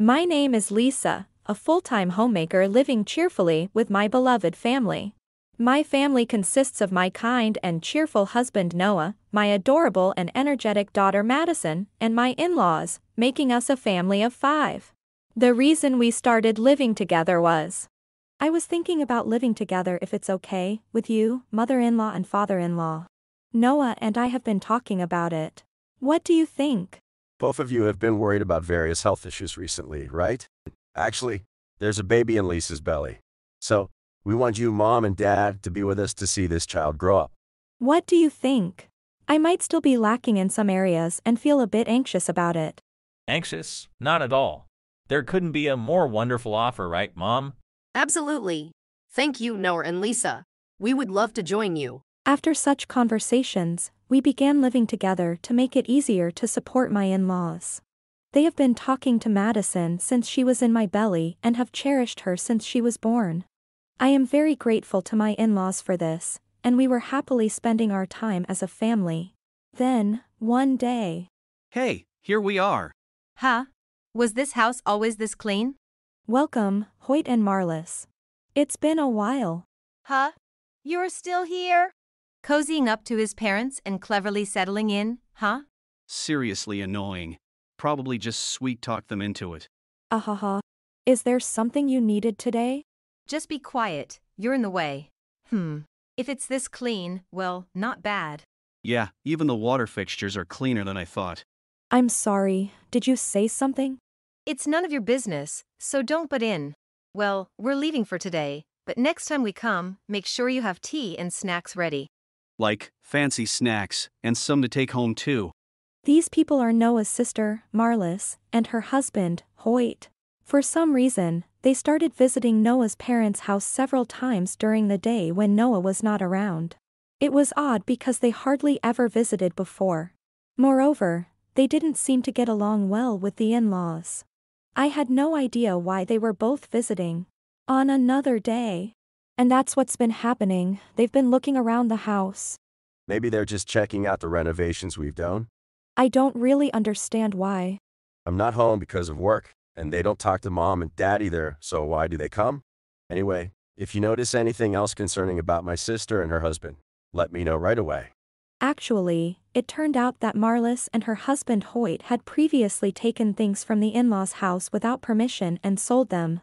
My name is Lisa, a full-time homemaker living cheerfully with my beloved family. My family consists of my kind and cheerful husband Noah, my adorable and energetic daughter Madison, and my in-laws, making us a family of 5. The reason we started living together was, I was thinking about living together if it's okay with you, mother-in-law and father-in-law. Noah and I have been talking about it. What do you think? Both of you have been worried about various health issues recently, right? Actually, there's a baby in Lisa's belly. So, we want you, Mom and Dad, to be with us to see this child grow up. What do you think? I might still be lacking in some areas and feel a bit anxious about it. Anxious? Not at all. There couldn't be a more wonderful offer, right, Mom? Absolutely. Thank you, Noah and Lisa. We would love to join you. After such conversations, we began living together to make it easier to support my in-laws. They have been talking to Madison since she was in my belly and have cherished her since she was born. I am very grateful to my in-laws for this, and we were happily spending our time as a family. Then, one day... Hey, here we are. Huh? Was this house always this clean? Welcome, Hoyt and Marlis. It's been a while. Huh? You're still here? Cozying up to his parents and cleverly settling in, huh? Seriously annoying. Probably just sweet-talk them into it. Ahaha. Is there something you needed today? Just be quiet, you're in the way. If it's this clean, well, not bad. Yeah, even the water fixtures are cleaner than I thought. I'm sorry, did you say something? It's none of your business, so don't butt in. Well, we're leaving for today, but next time we come, make sure you have tea and snacks ready. Like, fancy snacks, and some to take home too. These people are Noah's sister, Marlis, and her husband, Hoyt. For some reason, they started visiting Noah's parents' house several times during the day when Noah was not around. It was odd because they hardly ever visited before. Moreover, they didn't seem to get along well with the in-laws. I had no idea why they were both visiting on another day. And that's what's been happening. They've been looking around the house. Maybe they're just checking out the renovations we've done. I don't really understand why. I'm not home because of work, and they don't talk to Mom and Dad either, so why do they come? Anyway, if you notice anything else concerning about my sister and her husband, let me know right away. Actually, it turned out that Marlis and her husband Hoyt had previously taken things from the in-laws' house without permission and sold them.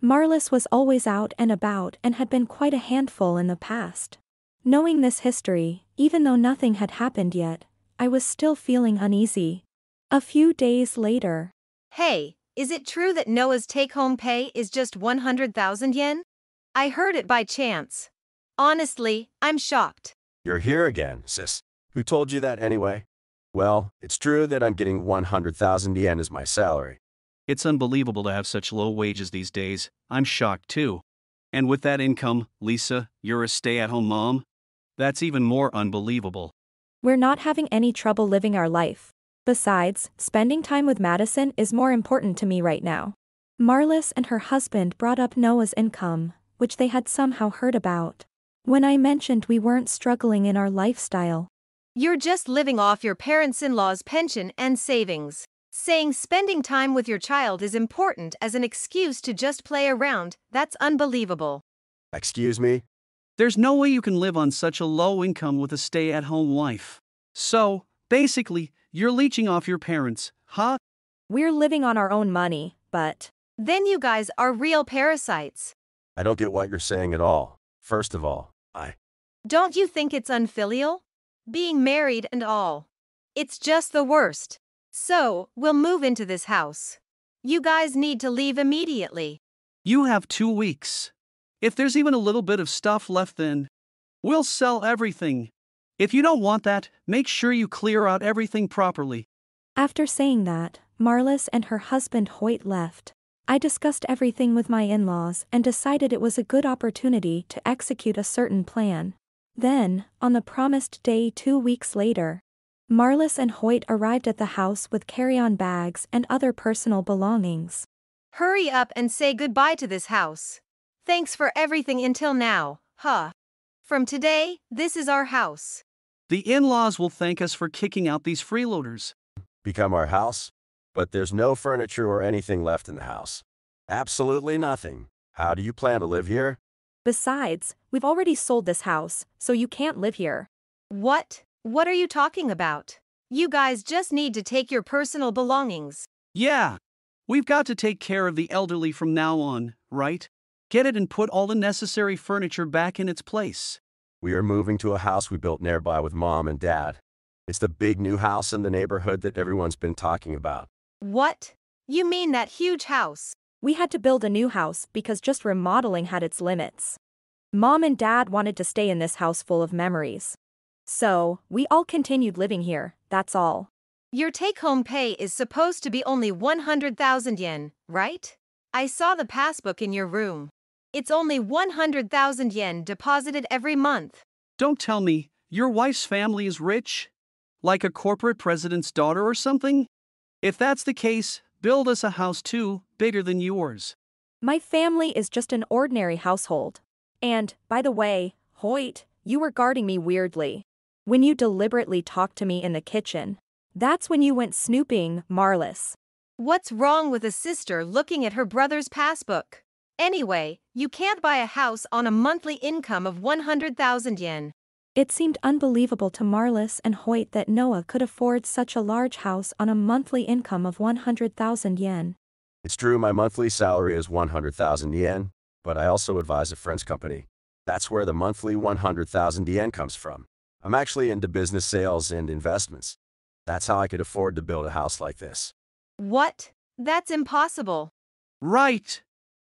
Marlis was always out and about and had been quite a handful in the past. Knowing this history, even though nothing had happened yet, I was still feeling uneasy. A few days later. Hey, is it true that Noah's take-home pay is just 100,000 yen? I heard it by chance. Honestly, I'm shocked. You're here again, sis. Who told you that anyway? Well, it's true that I'm getting 100,000 yen as my salary. It's unbelievable to have such low wages these days. I'm shocked too. And with that income, Lisa, you're a stay-at-home mom? That's even more unbelievable. We're not having any trouble living our life. Besides, spending time with Madison is more important to me right now. Marlis and her husband brought up Noah's income, which they had somehow heard about. When I mentioned we weren't struggling in our lifestyle. You're just living off your parents-in-law's pension and savings. Saying spending time with your child is important as an excuse to just play around, that's unbelievable. Excuse me? There's no way you can live on such a low income with a stay-at-home wife. So, basically, you're leeching off your parents, huh? We're living on our own money, but... Then you guys are real parasites. I don't get what you're saying at all. First of all, Don't you think it's unfilial? Being married and all. It's just the worst. So, we'll move into this house. You guys need to leave immediately. You have 2 weeks. If there's even a little bit of stuff left, then we'll sell everything. If you don't want that, make sure you clear out everything properly. After saying that, Marlis and her husband Hoyt left. I discussed everything with my in-laws and decided it was a good opportunity to execute a certain plan. Then, on the promised day 2 weeks later, Marlis and Hoyt arrived at the house with carry-on bags and other personal belongings. Hurry up and say goodbye to this house. Thanks for everything until now, huh? From today, this is our house. The in-laws will thank us for kicking out these freeloaders. become our house? but there's no furniture or anything left in the house. Absolutely nothing. How do you plan to live here? Besides, we've already sold this house, so you can't live here. What? What are you talking about? You guys just need to take your personal belongings. Yeah. We've got to take care of the elderly from now on, right? Get it and put all the necessary furniture back in its place. We are moving to a house we built nearby with Mom and Dad. It's the big new house in the neighborhood that everyone's been talking about. What? You mean that huge house? We had to build a new house because just remodeling had its limits. Mom and Dad wanted to stay in this house full of memories. So, we all continued living here, that's all. Your take-home pay is supposed to be only 100,000 yen, right? I saw the passbook in your room. It's only 100,000 yen deposited every month. Don't tell me, your wife's family is rich? Like a corporate president's daughter or something? If that's the case, build us a house too, bigger than yours. My family is just an ordinary household. And, by the way, Hoyt, you were guarding me weirdly. When you deliberately talked to me in the kitchen. That's when you went snooping, Marlis. What's wrong with a sister looking at her brother's passbook? Anyway, you can't buy a house on a monthly income of 100,000 yen. It seemed unbelievable to Marlis and Hoyt that Noah could afford such a large house on a monthly income of 100,000 yen. It's true my monthly salary is 100,000 yen, but I also advise a friend's company. That's where the monthly 100,000 yen comes from. I'm actually into business sales and investments. That's how I could afford to build a house like this. What? That's impossible. Right.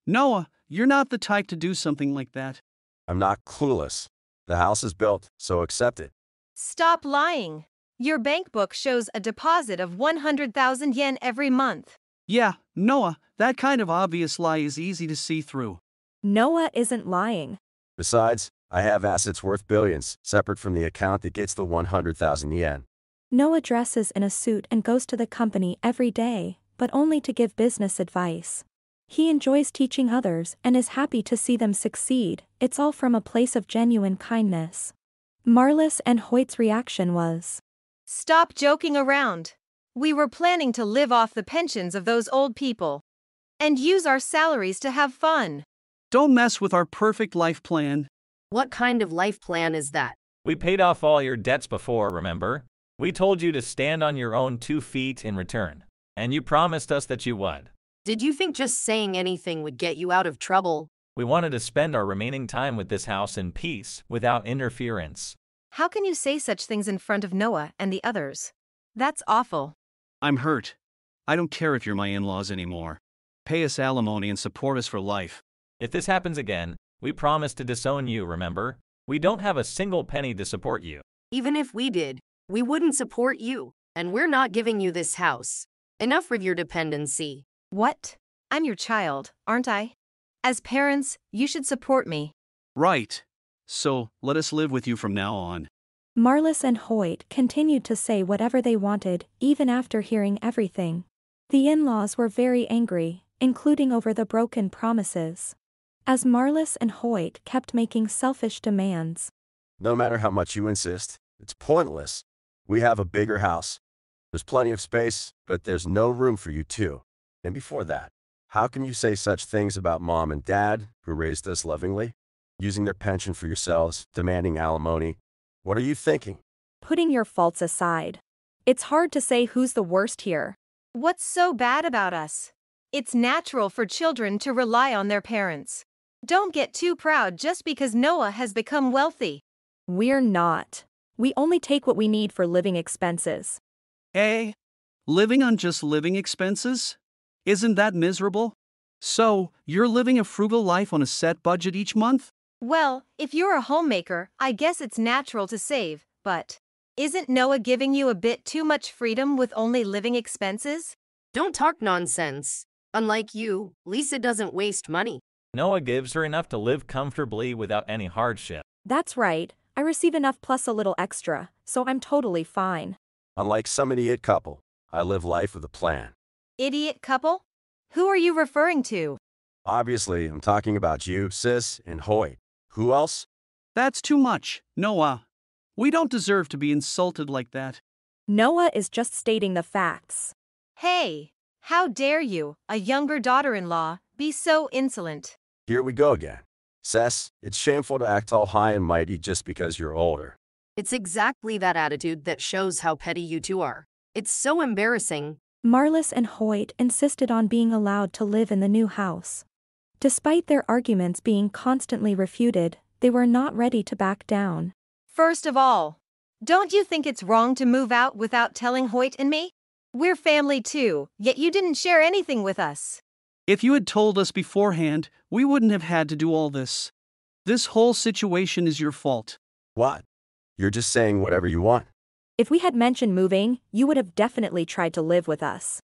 Noah, you're not the type to do something like that. I'm not clueless. The house is built, so accept it. Stop lying. Your bank book shows a deposit of 100,000 yen every month. Yeah, Noah, that kind of obvious lie is easy to see through. Noah isn't lying. Besides, I have assets worth billions, separate from the account that gets the 100,000 yen. Noah dresses in a suit and goes to the company every day, but only to give business advice. He enjoys teaching others and is happy to see them succeed. It's all from a place of genuine kindness. Marlis and Hoyt's reaction was, Stop joking around. We were planning to live off the pensions of those old people. And use our salaries to have fun. Don't mess with our perfect life plan. What kind of life plan is that? We paid off all your debts before, remember? We told you to stand on your own 2 feet in return. And you promised us that you would. Did you think just saying anything would get you out of trouble? We wanted to spend our remaining time with this house in peace, without interference. How can you say such things in front of Noah and the others? That's awful. I'm hurt. I don't care if you're my in-laws anymore. Pay us alimony and support us for life. If this happens again, we promise to disown you, remember? We don't have a single penny to support you. Even if we did, we wouldn't support you, and we're not giving you this house. Enough with your dependency. What? I'm your child, aren't I? As parents, you should support me. Right. So, let us live with you from now on. Marlis and Hoyt continued to say whatever they wanted, even after hearing everything. The in-laws were very angry, including over the broken promises. As Marlis and Hoyt kept making selfish demands. No matter how much you insist, it's pointless. We have a bigger house. There's plenty of space, but there's no room for you too. And before that, how can you say such things about Mom and Dad, who raised us lovingly? Using their pension for yourselves, demanding alimony. What are you thinking? Putting your faults aside. It's hard to say who's the worst here. What's so bad about us? It's natural for children to rely on their parents. Don't get too proud just because Noah has become wealthy. We're not. We only take what we need for living expenses. Eh? Living on just living expenses? Isn't that miserable? So, you're living a frugal life on a set budget each month? Well, if you're a homemaker, I guess it's natural to save, but isn't Noah giving you a bit too much freedom with only living expenses? Don't talk nonsense. Unlike you, Lisa doesn't waste money. Noah gives her enough to live comfortably without any hardship. That's right. I receive enough plus a little extra, so I'm totally fine. Unlike some idiot couple, I live life with a plan. Idiot couple? Who are you referring to? Obviously, I'm talking about you, Sis, and Hoyt. Who else? That's too much, Noah. We don't deserve to be insulted like that. Noah is just stating the facts. Hey, How dare you, a younger daughter-in-law, be so insolent? Here we go again. Cess, it's shameful to act all high and mighty just because you're older. It's exactly that attitude that shows how petty you two are. It's so embarrassing. Marlis and Hoyt insisted on being allowed to live in the new house. Despite their arguments being constantly refuted, they were not ready to back down. First of all, don't you think it's wrong to move out without telling Hoyt and me? We're family too, yet you didn't share anything with us. If you had told us beforehand, we wouldn't have had to do all this. This whole situation is your fault. What? You're just saying whatever you want. If we had mentioned moving, you would have definitely tried to live with us.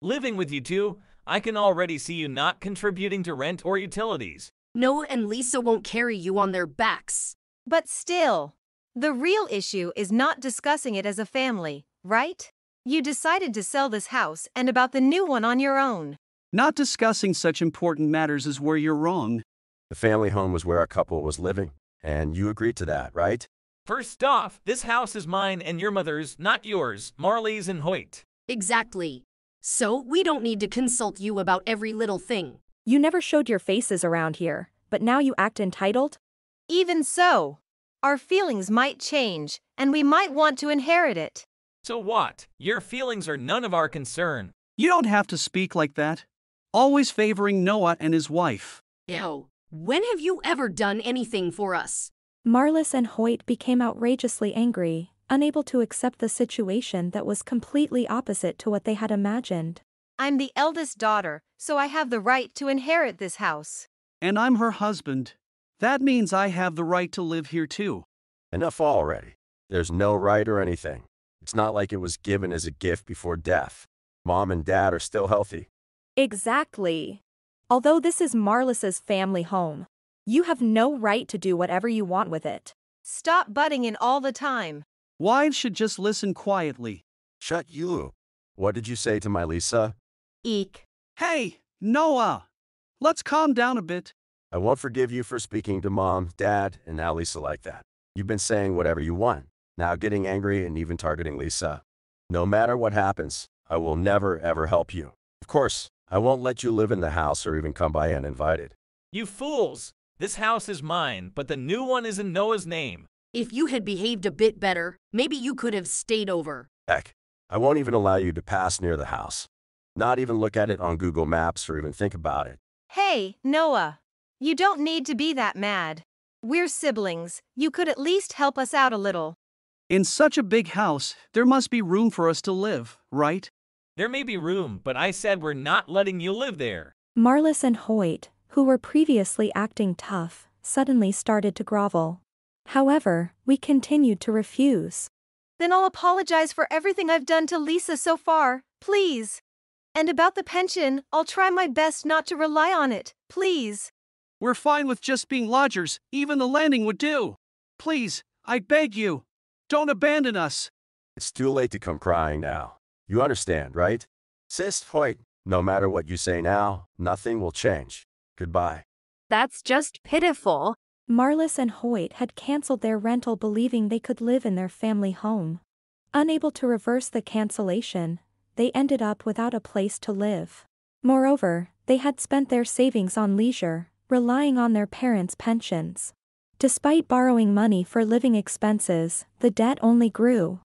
Living with you two, I can already see you not contributing to rent or utilities. Noah and Lisa won't carry you on their backs. But still, the real issue is not discussing it as a family, right? You decided to sell this house and about the new one on your own. Not discussing such important matters is where you're wrong. The family home was where our couple was living, and you agreed to that, right? First off, this house is mine and your mother's, not yours, Marley's and Hoyt. Exactly. So we don't need to consult you about every little thing. You never showed your faces around here, but now you act entitled? Even so, our feelings might change, and we might want to inherit it. So what? Your feelings are none of our concern. You don't have to speak like that. Always favoring Noah and his wife. Ew. When have you ever done anything for us? Marlis and Hoyt became outrageously angry, unable to accept the situation that was completely opposite to what they had imagined. I'm the eldest daughter, so I have the right to inherit this house. And I'm her husband. That means I have the right to live here too. Enough already. There's no right or anything. It's not like it was given as a gift before death. Mom and Dad are still healthy. Exactly. Although this is Marlis's family home, you have no right to do whatever you want with it. Stop butting in all the time. Wives should just listen quietly. Shut you. What did you say to my Lisa? Eek. Hey, Noah! Let's calm down a bit. I won't forgive you for speaking to Mom, Dad, and now Lisa like that. You've been saying whatever you want, now getting angry and even targeting Lisa. No matter what happens, I will never ever help you. Of course, I won't let you live in the house or even come by uninvited. You fools! This house is mine, but the new one is in Noah's name. If you had behaved a bit better, maybe you could have stayed over. Heck, I won't even allow you to pass near the house. Not even look at it on Google Maps or even think about it. Hey, Noah. You don't need to be that mad. We're siblings. You could at least help us out a little. In such a big house, there must be room for us to live, right? There may be room, but I said we're not letting you live there. Marlis and Hoyt, who were previously acting tough, suddenly started to grovel. However, we continued to refuse. Then I'll apologize for everything I've done to Lisa so far, please. And about the pension, I'll try my best not to rely on it, please. We're fine with just being lodgers, even the landing would do. Please, I beg you, don't abandon us. It's too late to come crying now. You understand, right? Sis, Hoyt, no matter what you say now, nothing will change. Goodbye. That's just pitiful. Marlis and Hoyt had cancelled their rental believing they could live in their family home. Unable to reverse the cancellation, they ended up without a place to live. Moreover, they had spent their savings on leisure, relying on their parents' pensions. Despite borrowing money for living expenses, the debt only grew.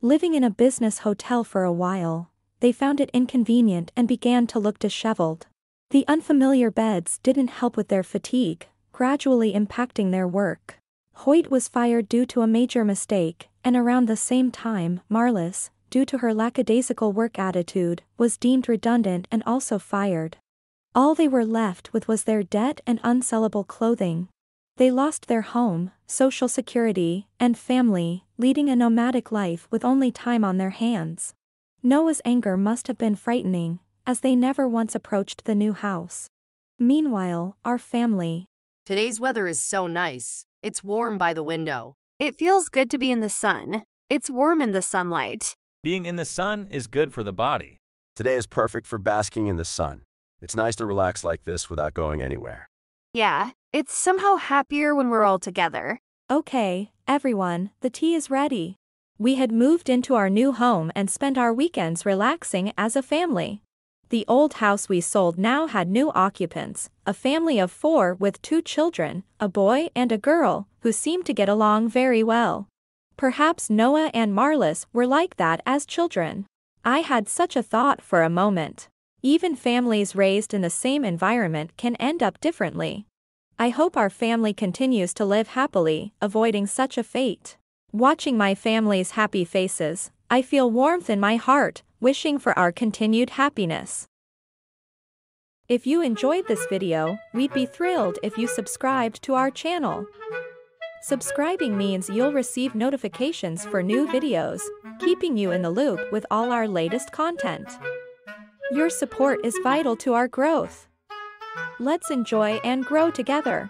Living in a business hotel for a while, they found it inconvenient and began to look disheveled. The unfamiliar beds didn't help with their fatigue, gradually impacting their work. Hoyt was fired due to a major mistake, and around the same time, Marlis, due to her lackadaisical work attitude, was deemed redundant and also fired. All they were left with was their debt and unsellable clothing. They lost their home, social security, and family, leading a nomadic life with only time on their hands. Noah's anger must have been frightening, as they never once approached the new house. Meanwhile, our family. Today's weather is so nice. It's warm by the window. It feels good to be in the sun. It's warm in the sunlight. Being in the sun is good for the body. Today is perfect for basking in the sun. It's nice to relax like this without going anywhere. Yeah, it's somehow happier when we're all together. Okay, everyone, the tea is ready. We had moved into our new home and spent our weekends relaxing as a family. The old house we sold now had new occupants, a family of 4 with 2 children, a boy and a girl, who seemed to get along very well. Perhaps Noah and Marlis were like that as children. I had such a thought for a moment. Even families raised in the same environment can end up differently. I hope our family continues to live happily, avoiding such a fate. Watching my family's happy faces, I feel warmth in my heart, wishing for our continued happiness. If you enjoyed this video, we'd be thrilled if you subscribed to our channel. Subscribing means you'll receive notifications for new videos, keeping you in the loop with all our latest content. Your support is vital to our growth. Let's enjoy and grow together.